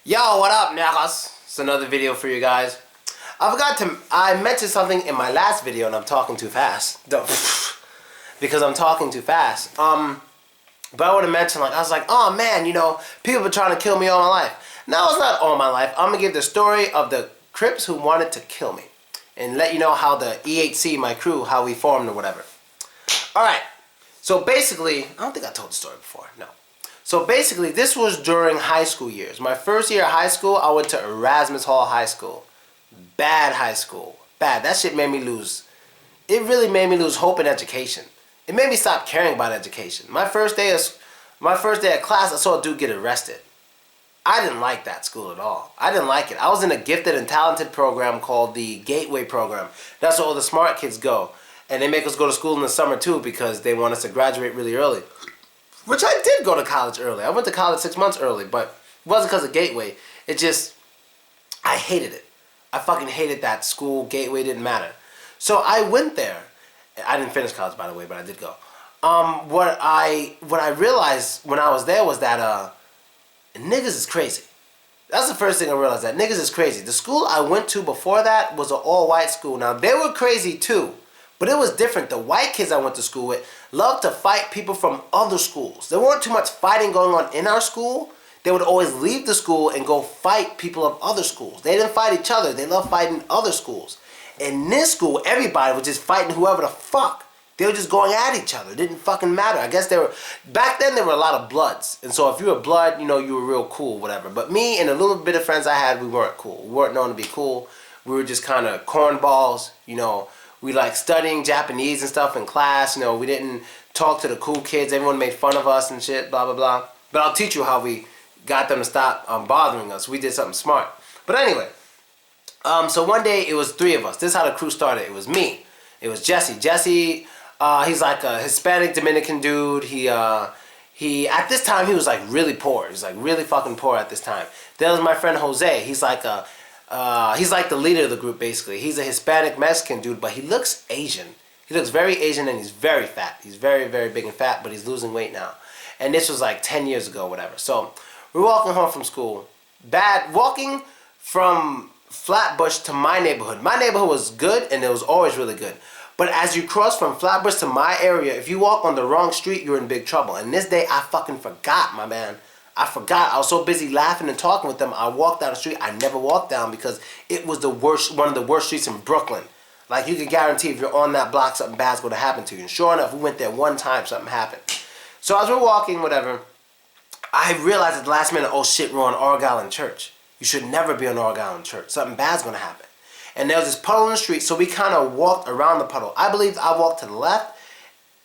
Yo, what up, niggas? It's another video for you guys. I mentioned something in my last video and I'm talking too fast. Because I'm talking too fast. But I want to mention, I was like, oh man, people been trying to kill me all my life. No, it's not all my life. I'm going to give the story of the crips who wanted to kill me. And let you know how the EHC, my crew, how we formed or whatever. Alright, so basically, I don't think I told the story before, no. So basically, this was during high school years. My first year of high school, I went to Erasmus Hall High School. Bad high school. Bad. That shit made me lose. It really made me lose hope in education. It made me stop caring about education. My first day of class, I saw a dude get arrested. I didn't like that school at all. I didn't like it. I was in a gifted and talented program called the Gateway Program. That's where all the smart kids go. And they make us go to school in the summer too because they want us to graduate really early. Which I did go to college early. I went to college 6 months early, but it wasn't because of Gateway. It just, I hated it. I fucking hated that school. Gateway didn't matter. So I went there. I didn't finish college, by the way, but I did go. What I realized when I was there was that niggas is crazy. That's the first thing I realized, that niggas is crazy. The school I went to before that was an all-white school. Now, they were crazy too. But it was different. The white kids I went to school with loved to fight people from other schools. There weren't too much fighting going on in our school. They would always leave the school and go fight people of other schools. They didn't fight each other. They loved fighting other schools. In this school, everybody was just fighting whoever the fuck. They were just going at each other. It didn't fucking matter. I guess back then there were a lot of bloods. And so if you were blood, you were real cool, whatever. But me and a little bit of friends I had, we weren't cool. We weren't known to be cool. We were just kind of cornballs, We like studying Japanese and stuff in class. We didn't talk to the cool kids. Everyone made fun of us and shit, blah, blah, blah. But I'll teach you how we got them to stop bothering us. We did something smart. But anyway, so one day it was 3 of us. This is how the crew started. It was me. It was Jesse. Jesse, he's like a Hispanic Dominican dude. He at this time, he was like really poor. He was like really fucking poor at this time. There was my friend Jose. He's like the leader of the group, basically. He's a Hispanic Mexican dude, but he looks Asian. He looks very Asian and he's very fat. He's very, very big and fat, but he's losing weight now. And this was like 10 years ago, whatever. So we're walking home from school. Walking from Flatbush to my neighborhood. My neighborhood was good and it was always really good. But as you cross from Flatbush to my area, if you walk on the wrong street, you're in big trouble. And this day, I fucking forgot, my man. I forgot. I was so busy laughing and talking with them. I walked down the street. I never walked down because it was one of the worst streets in Brooklyn. Like, you can guarantee if you're on that block, something bad's going to happen to you. And sure enough, we went there one time, something happened. So as we're walking, whatever, I realized at the last minute, oh shit, we're on Argyle and Church. You should never be on Argyle and Church. Something bad's going to happen. And there was this puddle in the street, so we kind of walked around the puddle. I believe I walked to the left,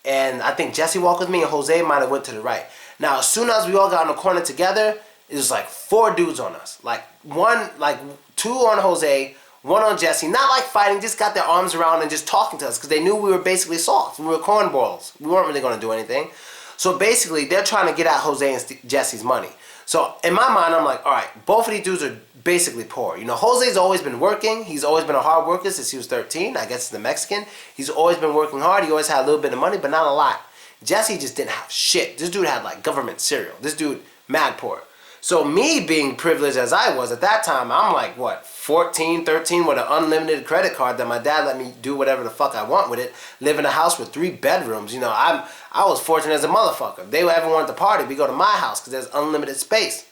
and I think Jesse walked with me, and Jose might have went to the right. Now, as soon as we all got in the corner together, it was like 4 dudes on us. Like 2 on Jose, 1 on Jesse. Not like fighting, just got their arms around and just talking to us because they knew we were basically soft. We were cornballs. We weren't really going to do anything. So basically, they're trying to get at Jose and Jesse's money. So in my mind, I'm like, all right, both of these dudes are basically poor. Jose's always been working. He's always been a hard worker since he was 13. I guess he's the Mexican. He's always been working hard. He always had a little bit of money, but not a lot. Jesse just didn't have shit. This dude had like government cereal. This dude, mad poor. So me being privileged as I was at that time, I'm like, what, 14, 13 with an unlimited credit card that my dad let me do whatever the fuck I want with it. Live in a house with 3 bedrooms. I was fortunate as a motherfucker. If they ever wanted to party, we go to my house because there's unlimited space.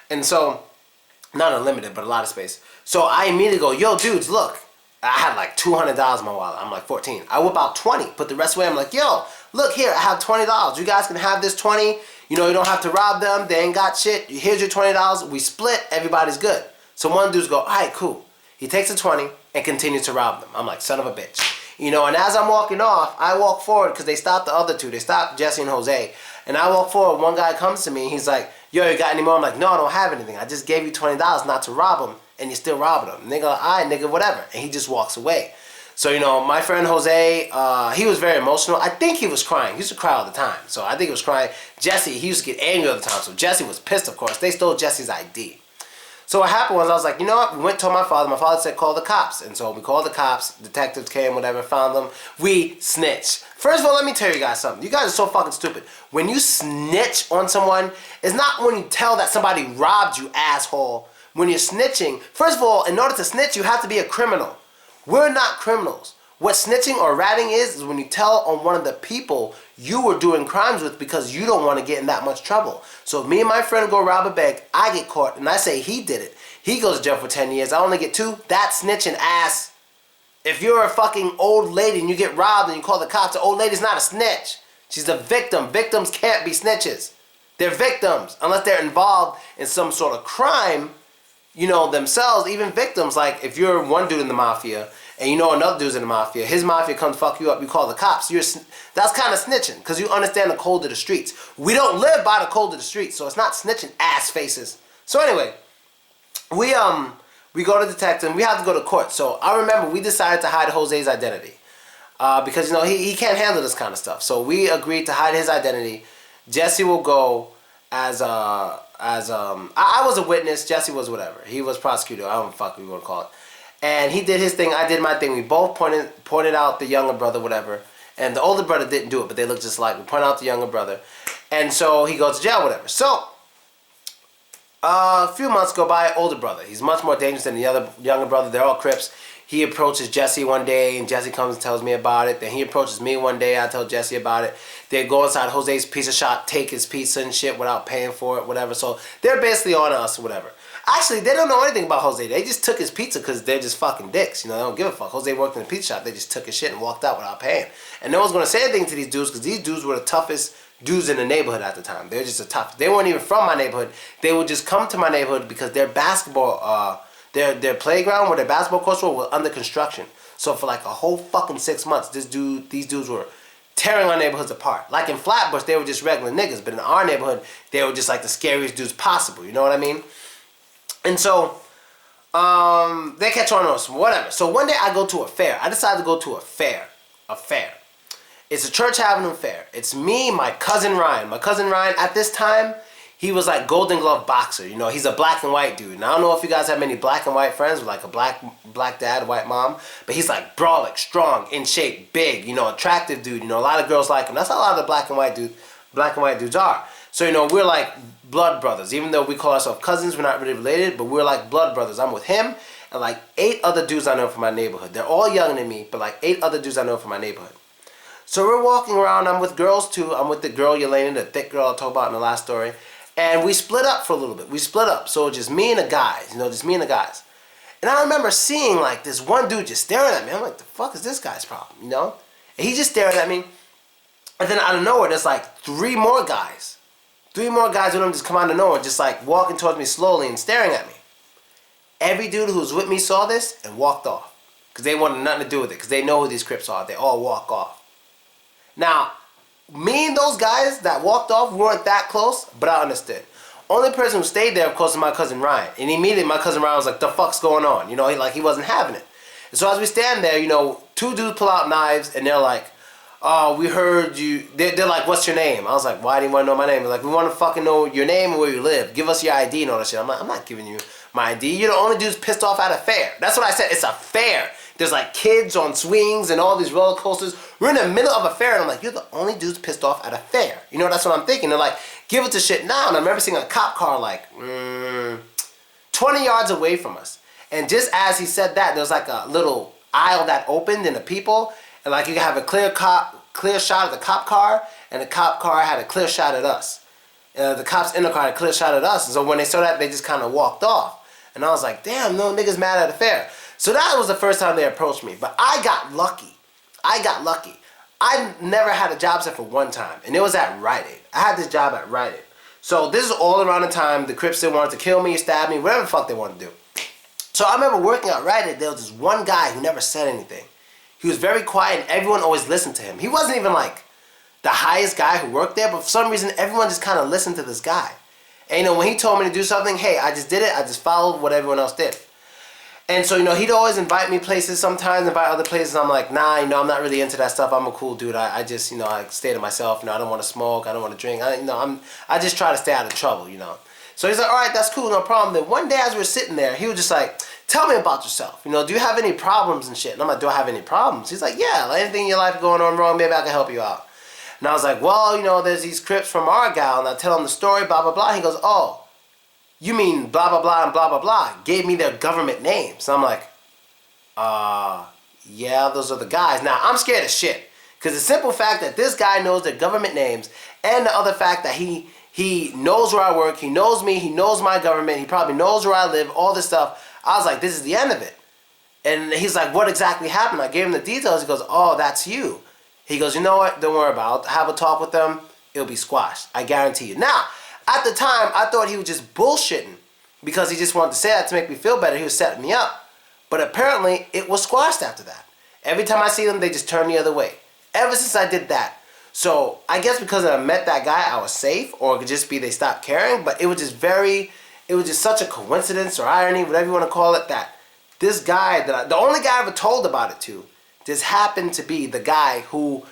And so, not unlimited, but a lot of space. So I immediately go, yo, dudes, look. I had like $200 in my wallet. I'm like 14. I whip out 20, put the rest away. I'm like, yo, look here, I have $20. You guys can have this 20. You don't have to rob them. They ain't got shit. Here's your $20. We split. Everybody's good. So one dude's go, all right, cool. He takes the 20 and continues to rob them. I'm like, son of a bitch. And as I'm walking off, I walk forward because they stopped the other 2. They stopped Jesse and Jose. And I walk forward. One guy comes to me. And he's like, yo, you got any more? I'm like, no, I don't have anything. I just gave you $20 not to rob them. And you're still robbing them. And they go, all right, nigga, whatever. And he just walks away. So, my friend Jose, he was very emotional. I think he was crying. He used to cry all the time. So I think he was crying. Jesse, he used to get angry all the time. So Jesse was pissed, of course. They stole Jesse's ID. So what happened was I was like, you know what? We went and told my father. My father said, call the cops. And so we called the cops. Detectives came, whatever, found them. We snitched. First of all, let me tell you guys something. You guys are so fucking stupid. When you snitch on someone, it's not when you tell that somebody robbed you, asshole. When you're snitching, first of all, in order to snitch, you have to be a criminal. We're not criminals. What snitching or ratting is when you tell on one of the people you were doing crimes with because you don't want to get in that much trouble. So if me and my friend go rob a bank, I get caught, and I say he did it. He goes to jail for 10 years. I only get 2. That's snitching, ass. If you're a fucking old lady and you get robbed and you call the cops, the old lady's not a snitch. She's a victim. Victims can't be snitches. They're victims unless they're involved in some sort of crime, you know, themselves. Even victims, like if you're one dude in the mafia and you know another dude's in the mafia, his mafia comes fuck you up, you call the cops. That's kind of snitching because you understand the code of the streets. We don't live by the code of the streets, so it's not snitching, ass faces. So anyway, we go to detective. We have to go to court. So I remember we decided to hide Jose's identity because you know he can't handle this kind of stuff. So we agreed to hide his identity. Jesse will go as I was a witness. Jesse was whatever. He was prosecutor. I don't know what you want to call it. And he did his thing. I did my thing. We both pointed out the younger brother, whatever. And the older brother didn't do it, but they looked just alike. We pointed out the younger brother, and so he goes to jail, whatever. So a few months go by. Older brother. He's much more dangerous than the other younger brother. They're all Crips. He approaches Jesse one day, and Jesse comes and tells me about it. Then he approaches me one day. I tell Jesse about it. They go inside Jose's pizza shop, take his pizza and shit without paying for it, whatever. So they're basically on us, whatever. Actually, they don't know anything about Jose. They just took his pizza because they're just fucking dicks. You know, they don't give a fuck. Jose worked in the pizza shop. They just took his shit and walked out without paying. And no one's going to say anything to these dudes because these dudes were the toughest dudes in the neighborhood at the time. They were just the toughest. They weren't even from my neighborhood. They would just come to my neighborhood because their basketball, their playground where their basketball courts were under construction. So for like a whole fucking 6 months, these dudes were tearing our neighborhoods apart. Like in Flatbush, they were just regular niggas. But in our neighborhood, they were just like the scariest dudes possible. You know what I mean? And so, they catch on to us, whatever. So one day I go to a fair. I decided to go to a fair. A fair. It's a Church Avenue fair. It's me, my cousin Ryan. My cousin Ryan, at this time, he was like Golden Glove boxer. You know, he's a black and white dude. And I don't know if you guys have many black and white friends with like a black dad, white mom. But he's like brolic, strong, in shape, big, you know, attractive dude. You know, a lot of girls like him. That's how a lot of the black and white dudes are. So, you know, we're like blood brothers. Even though we call ourselves cousins, we're not really related, but we're like blood brothers. I'm with him and like 8 other dudes I know from my neighborhood. They're all younger than me, but like 8 other dudes I know from my neighborhood. So we're walking around. I'm with girls too. I'm with the girl Yelena, the thick girl I talked about in the last story. And we split up for a little bit. We split up. So just me and the guys, you know, just me and the guys. And I remember seeing like this one dude just staring at me. I'm like, the fuck is this guy's problem, you know? And he just staring at me. And then out of nowhere, there's like 3 more guys. 3 more guys with him just come out of nowhere, just like walking towards me slowly and staring at me. Every dude who was with me saw this and walked off. Because they wanted nothing to do with it. Because they know who these Crips are. They all walk off. Now, me and those guys that walked off weren't that close, but I understood. Only person who stayed there, of course, is my cousin Ryan. And immediately my cousin Ryan was like, the fuck's going on? You know, he wasn't having it. And so as we stand there, you know, 2 dudes pull out knives and they're like, oh, we heard you. They're like, what's your name? I was like, why do you want to know my name? They're like, we want to fucking know your name and where you live. Give us your ID and all that shit. I'm like, I'm not giving you my ID. You're the only dudes pissed off at a fair. That's what I said. It's a fair. There's like kids on swings and all these roller coasters. We're in the middle of a fair and I'm like, you're the only dudes pissed off at a fair. You know, that's what I'm thinking. They're like, give it to shit now. And I remember seeing a cop car like 20 yards away from us. And just as he said that, there was like a little aisle that opened in the people. And like you could have a clear shot of the cop car, and the cop car had a clear shot at us. The cops in the car had a clear shot at us, and so when they saw that, they just kind of walked off. And I was like, damn, no niggas mad at a fair. So that was the first time they approached me. But I got lucky. I never had a job except for one time, and it was at Rite Aid. I had this job at Rite Aid. So this is all around the time the Crips still wanted to kill me, stab me, whatever the fuck they wanted to do. So I remember working at Rite Aid. There was this one guy who never said anything. He was very quiet and everyone always listened to him. He wasn't even like the highest guy who worked there, but for some reason everyone just kind of listened to this guy. And you know, when he told me to do something, hey, I just did it. I just followed what everyone else did. And so, you know, he'd always invite me places sometimes, invite other places. I'm like, nah, you know, I'm not really into that stuff. I'm a cool dude. I just, you know, I stay to myself. You know, I don't want to smoke. I don't want to drink. I just try to stay out of trouble, you know. So he's like, all right, that's cool, no problem. Then one day as we're sitting there, he was just like, tell me about yourself. You know, do you have any problems and shit? And I'm like, do I have any problems? He's like, yeah, like anything in your life going on wrong, maybe I can help you out. And I was like, well, you know, there's these Crips from Argyle, and I tell him the story, blah, blah, blah. He goes, oh, you mean blah, blah, blah, and blah, blah, blah. Gave me their government names. And I'm like, yeah, those are the guys. Now, I'm scared of shit. Because the simple fact that this guy knows their government names, and the other fact that he knows where I work, he knows me, he knows my government, he probably knows where I live, all this stuff. I was like, this is the end of it. And he's like, what exactly happened? I gave him the details. He goes, oh, that's you. He goes, you know what? Don't worry about it. I'll have a talk with them. It'll be squashed. I guarantee you. Now, at the time, I thought he was just bullshitting because he just wanted to say that to make me feel better. He was setting me up. But apparently, it was squashed after that. Every time I see them, they just turn the other way. Ever since I did that. So, I guess because I met that guy, I was safe. Or it could just be they stopped caring. But it was just such a coincidence or irony, whatever you want to call it, that this guy, the only guy I ever told about it to, just happened to be the guy who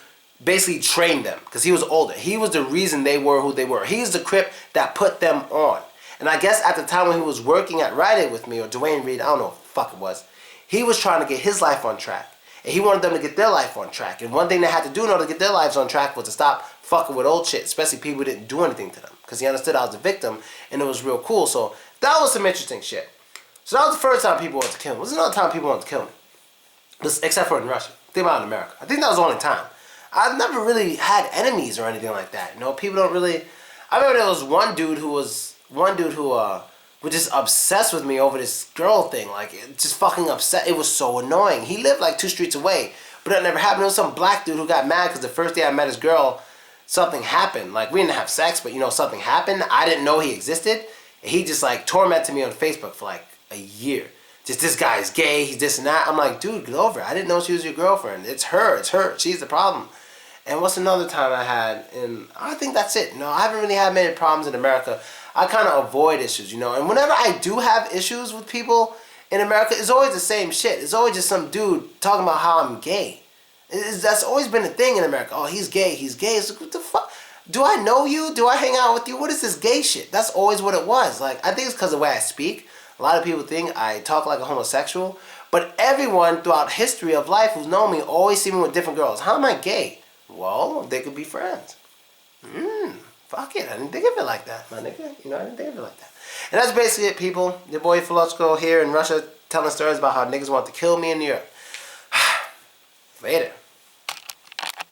basically trained them. Because he was older. He was the reason they were who they were. He's the Crip that put them on. And I guess at the time when he was working at Rite Aid with me, or Dwayne Reed, I don't know what the fuck it was, he was trying to get his life on track. And he wanted them to get their life on track. And one thing they had to do in order to get their lives on track was to stop fucking with old shit, especially people who didn't do anything to them. Because he understood I was a victim, and it was real cool. So that was some interesting shit. So that was the first time people wanted to kill me. This is another time people wanted to kill me. Except for in Russia. Think about it in America. I think that was the only time. I've never really had enemies or anything like that. You know, people don't really... I remember there was one dude who was just obsessed with me over this girl thing. Like, just fucking upset. It was so annoying. He lived like 2 streets away. But that never happened. There was some black dude who got mad because the first day I met his girl, something happened. Like, we didn't have sex, but, you know, something happened. I didn't know he existed. And he just, like, tormented me on Facebook for, like, a year. Just, this guy's gay, he's this and that. I'm like, dude, get over it. I didn't know she was your girlfriend. It's her. She's the problem. And what's another time I had? And I think that's it. No, I haven't really had many problems in America. I kind of avoid issues, you know. And whenever I do have issues with people in America, it's always the same shit. It's always just some dude talking about how I'm gay. That's always been a thing in America. Oh, he's gay. It's like, what the fuck? Do I know you? Do I hang out with you? What is this gay shit? That's always what it was. Like, I think it's because of the way I speak. A lot of people think I talk like a homosexual. But everyone throughout history of life who's known me always see me with different girls. How am I gay? Well, they could be friends. Fuck it. I didn't think of it like that, my nigga. You know, I didn't think of it like that. And that's basically it, people. Your boy Philosko here in Russia telling stories about how niggas want to kill me in New York. Later.